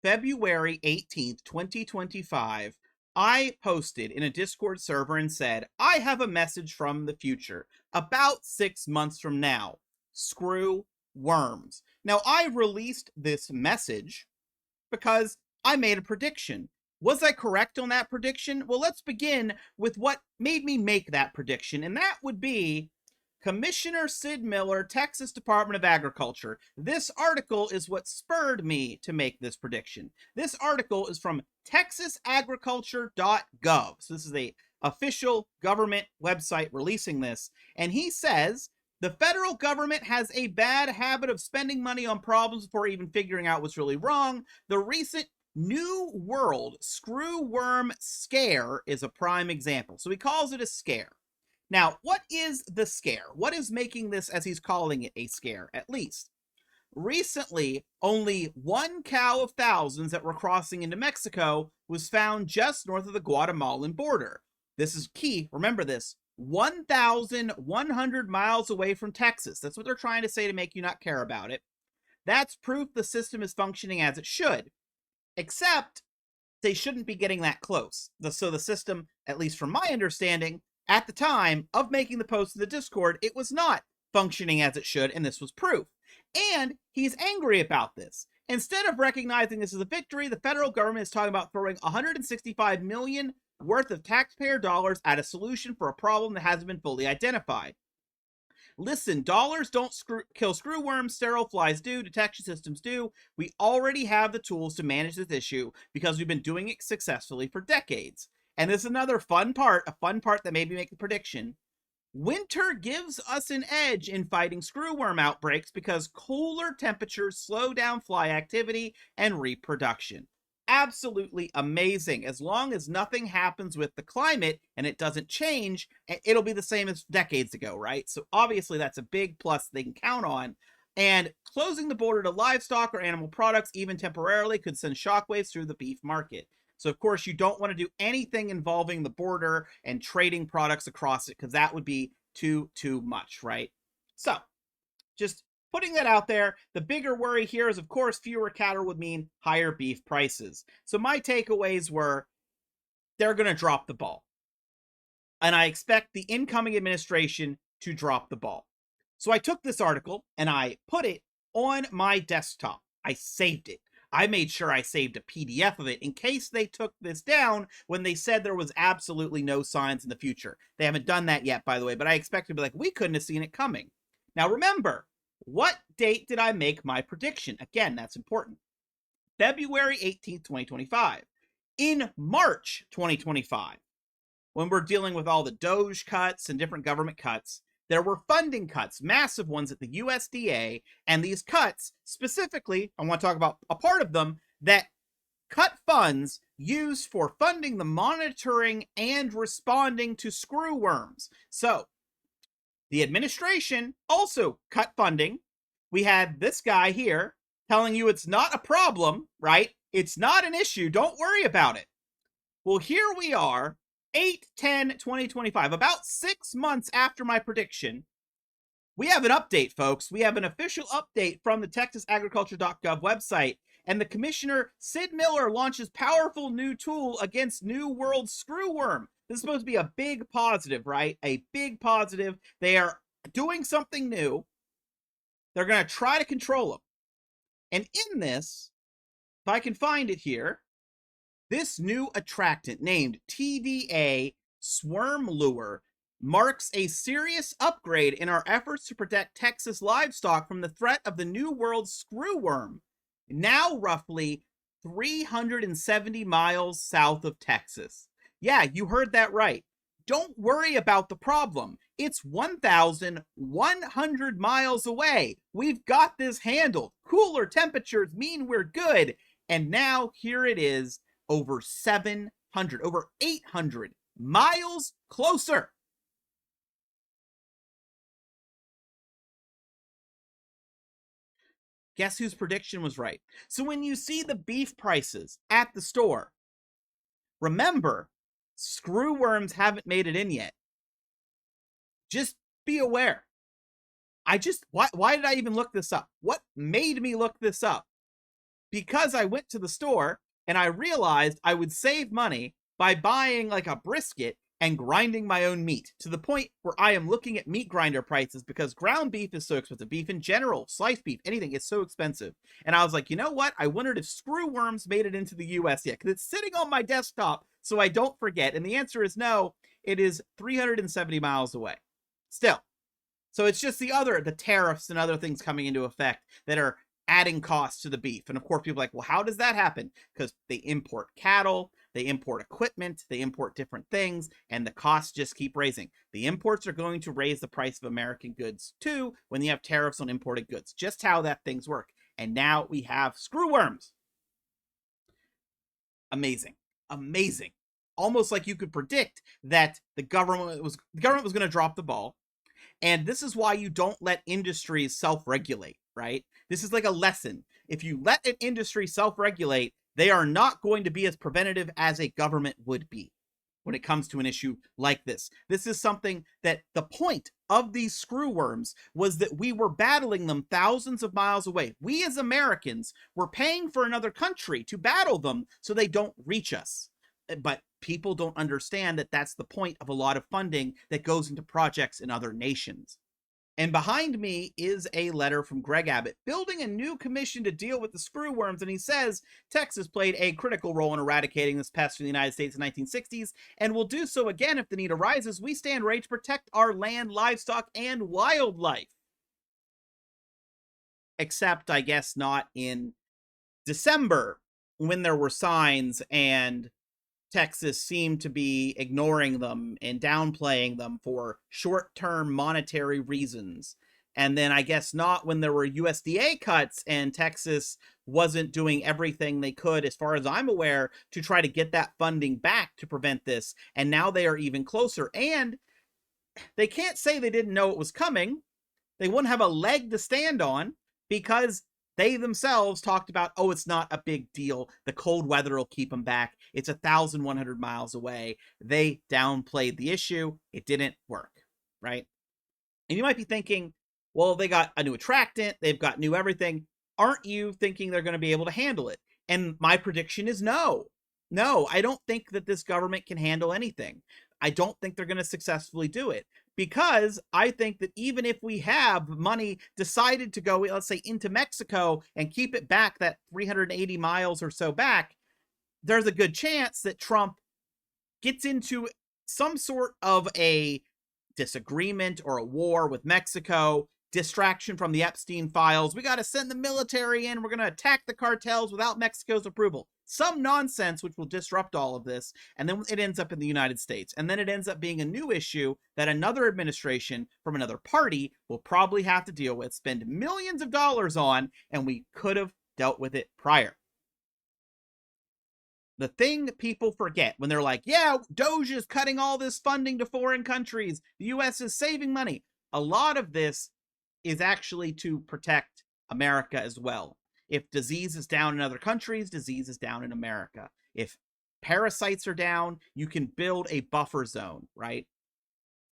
February 18th, 2025, I posted in a Discord server and said, I have a message from the future. About 6 months from now, screw worms. Now, I released this message because I made a prediction. Was I correct on that prediction? Well, let's begin with what made me make that prediction, and that would be Commissioner Sid Miller, Texas Department of Agriculture. This article is what spurred me to make this prediction. This article is from texasagriculture.gov. So this is a official government website releasing this, and he says the federal government has a bad habit of spending money on problems before even figuring out what's really wrong. The recent New World screwworm scare is a prime example. So he calls it a scare. Now, what is the scare? What is making this, as he's calling it, a scare, at least? Recently, only one cow of thousands that were crossing into Mexico was found just north of the Guatemalan border. This is key. Remember this. 1,100 miles away from Texas. That's what they're trying to say to make you not care about it. That's proof the system is functioning as it should. Except they shouldn't be getting that close. So the system, at least from my understanding, at the time of making the post in the Discord, it was not functioning as it should, and this was proof. And he's angry about this. Instead of recognizing this as a victory, the federal government is talking about throwing $165 million worth of taxpayer dollars at a solution for a problem that hasn't been fully identified. Listen, dollars don't kill screwworms, sterile flies do, detection systems do. We already have the tools to manage this issue because we've been doing it successfully for decades. And this is another fun part, that made me make the prediction. Winter gives us an edge in fighting screwworm outbreaks because cooler temperatures slow down fly activity and reproduction. Absolutely amazing. As long as nothing happens with the climate and it doesn't change, it'll be the same as decades ago, right? So obviously that's a big plus they can count on. And closing the border to livestock or animal products, even temporarily, could send shockwaves through the beef market. So, of course, you don't want to do anything involving the border and trading products across it because that would be too much, right? So, just putting that out there. The bigger worry here is, of course, fewer cattle would mean higher beef prices. So my takeaways were they're going to drop the ball. And I expect the incoming administration to drop the ball. So I took this article and I put it on my desktop. I saved it. I made sure I saved a PDF of it in case they took this down when they said there was absolutely no signs in the future. They haven't done that yet, by the way, but I expect to be like, we couldn't have seen it coming. Now remember, what date did I make my prediction? Again, that's important. February 18th, 2025. In March 2025, when we're dealing with all the Doge cuts and different government cuts, there were funding cuts, massive ones at the USDA, and these cuts, specifically, I want to talk about a part of them, that cut funds used for funding the monitoring and responding to screwworms. So, the administration also cut funding. We had this guy here telling you it's not a problem, right? It's not an issue. Don't worry about it. Well, here we are, 8/10/2025, about 6 months after my prediction. We have an update, folks. We have an official update from the texasagriculture.gov website, and the commissioner, Sid Miller, launches powerful new tool against New World screwworm. This is supposed to be a big positive, right? A big positive. They are doing something new. They're going to try to control them. And in this, if I can find it here, this new attractant named TDA Swarm Lure marks a serious upgrade in our efforts to protect Texas livestock from the threat of the New World screwworm, now roughly 370 miles south of Texas. Yeah, you heard that right. Don't worry about the problem. It's 1,100 miles away. We've got this handled. Cooler temperatures mean we're good. And now here it is, over 700, over 800 miles closer. Guess whose prediction was right? So when you see the beef prices at the store, remember, screwworms haven't made it in yet. Just be aware. Why did I even look this up? What made me look this up? because I went to the store and I realized I would save money by buying like a brisket and grinding my own meat, to the point where I am looking at meat grinder prices because ground beef is so expensive. Beef in general, sliced beef, anything is so expensive. And I was like, you know what? I wondered if Screwworms made it into the US yet, because it's sitting on my desktop so I don't forget. And the answer is no, it is 370 miles away. Still. So it's just the tariffs and other things coming into effect that are adding costs to the beef. And of course, people are like, well, how does that happen? Because they import cattle, they import equipment, they import different things, and the costs just keep raising. The imports are going to raise the price of American goods too when you have tariffs on imported goods. Just how that things work. And now we have screwworms. Amazing. Amazing. Almost like you could predict that the government was going to drop the ball. And this is why you don't let industries self-regulate, right? This is like a lesson. If you let an industry self-regulate, they are not going to be as preventative as a government would be when it comes to an issue like this. This is something that the point of these screwworms was that we were battling them thousands of miles away. We as Americans were paying for another country to battle them so they don't reach us. But people don't understand that that's the point of a lot of funding that goes into projects in other nations. And behind me is a letter from Greg Abbott building a new commission to deal with the screwworms. And he says Texas played a critical role in eradicating this pest from the United States in the 1960s and will do so again if the need arises. We stand ready to protect our land, livestock, and wildlife. Except, I guess, not in December when there were signs and Texas seemed to be ignoring them and downplaying them for short-term monetary reasons. And then I guess not when there were USDA cuts and Texas wasn't doing everything they could, as far as I'm aware, to try to get that funding back to prevent this. And now they are even closer. And they can't say they didn't know it was coming. They wouldn't have a leg to stand on because they themselves talked about, oh, it's not a big deal. The cold weather will keep them back. It's 1,100 miles away. They downplayed the issue. It didn't work, right? And you might be thinking, well, they got a new attractant. They've got new everything. Aren't you thinking they're going to be able to handle it? And my prediction is no. No, I don't think that this government can handle anything. I don't think they're going to successfully do it. Because I think that even if we have money decided to go, let's say, into Mexico and keep it back that 380 miles or so back, there's a good chance that Trump gets into some sort of a disagreement or a war with Mexico, distraction from the Epstein files. We got to send the military in. We're going to attack the cartels without Mexico's approval. Some nonsense which will disrupt all of this, and then it ends up in the United States. And then it ends up being a new issue that another administration from another party will probably have to deal with, spend millions of dollars on, and we could have dealt with it prior. The thing people forget when they're like, yeah, Doge is cutting all this funding to foreign countries, the US is saving money. A lot of this is actually to protect America as well. If disease is down in other countries, disease is down in America. If parasites are down, you can build a buffer zone, right?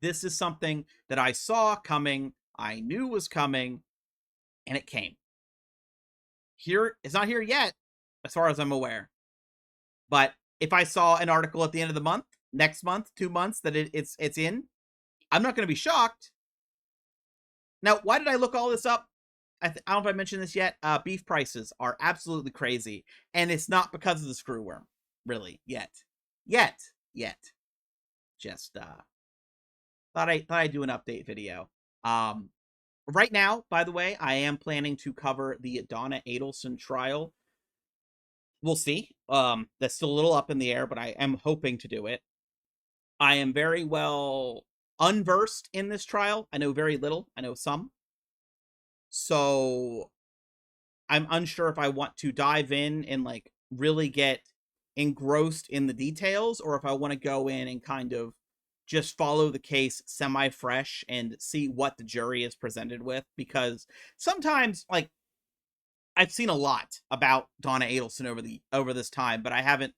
This is something that I saw coming, I knew was coming, and it came. Here, it's not here yet, as far as I'm aware. But if I saw an article at the end of the month, next month, 2 months, that it's in, I'm not going to be shocked. Now, why did I look all this up? I don't know if I mentioned this yet. Beef prices are absolutely crazy, and it's not because of the screwworm, really, yet. Just thought I'd do an update video. Right now, by the way, I am planning to cover the Donna Adelson trial. We'll see. That's still a little up in the air, but I am hoping to do it. I am very well unversed in this trial. I know very little. I know some. So I'm unsure if I want to dive in and like really get engrossed in the details, or if I want to go in and kind of just follow the case semi-fresh and see what the jury is presented with. Because sometimes, like, I've seen a lot about Donna Adelson over this time, but I haven't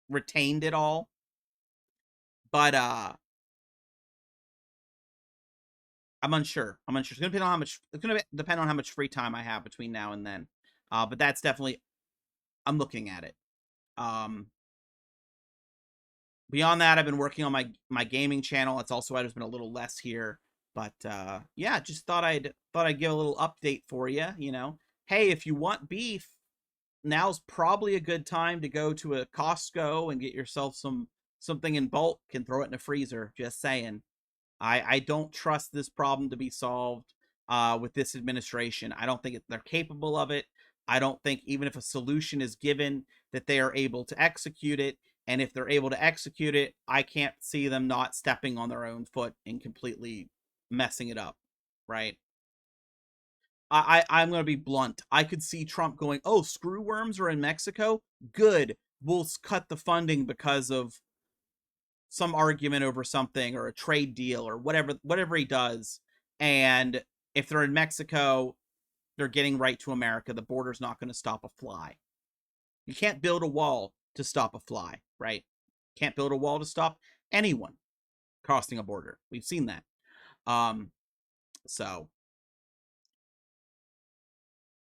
retained it all. But I'm unsure. It's gonna depend on how much free time I have between now and then. But that's definitely, I'm looking at it. Beyond that, I've been working on my gaming channel. It's also why there's been a little less here. But yeah, just thought I'd give a little update for you. You know, hey, if you want beef, now's probably a good time to go to a Costco and get yourself something in bulk and throw it in a freezer. Just saying. I don't trust this problem to be solved with this administration. I don't think they're capable of it. I don't think even if a solution is given that they are able to execute it. And if they're able to execute it, I can't see them not stepping on their own foot and completely messing it up, right? I'm going to be blunt. I could see Trump going, "Oh, screwworms are in Mexico. Good. We'll cut the funding because of some argument over something or a trade deal or whatever he does." And if they're in Mexico, they're getting right to America. The border's not going to stop a fly. You can't build a wall to stop a fly, right? Can't build a wall to stop anyone crossing a border. We've seen that. So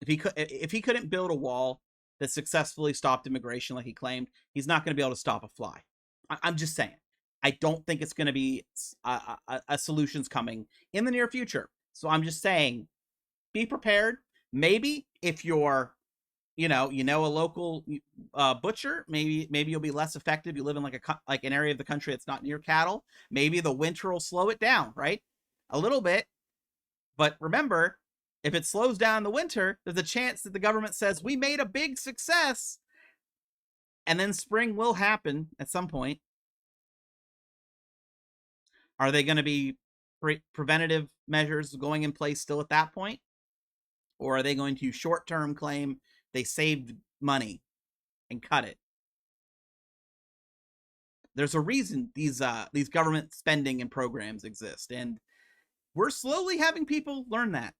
if he couldn't build a wall that successfully stopped immigration like he claimed, he's not going to be able to stop a fly. I'm just saying. I don't think it's going to be a solution's coming in the near future. So I'm just saying, be prepared. Maybe if you're, you know a local butcher, maybe you'll be less effective. You live in like an area of the country that's not near cattle. Maybe the winter will slow it down, right? A little bit. But remember, if it slows down in the winter, there's a chance that the government says we made a big success, and then spring will happen at some point. Are they going to be preventative measures going in place still at that point? Or are they going to short-term claim they saved money and cut it? There's a reason these government spending and programs exist, and we're slowly having people learn that.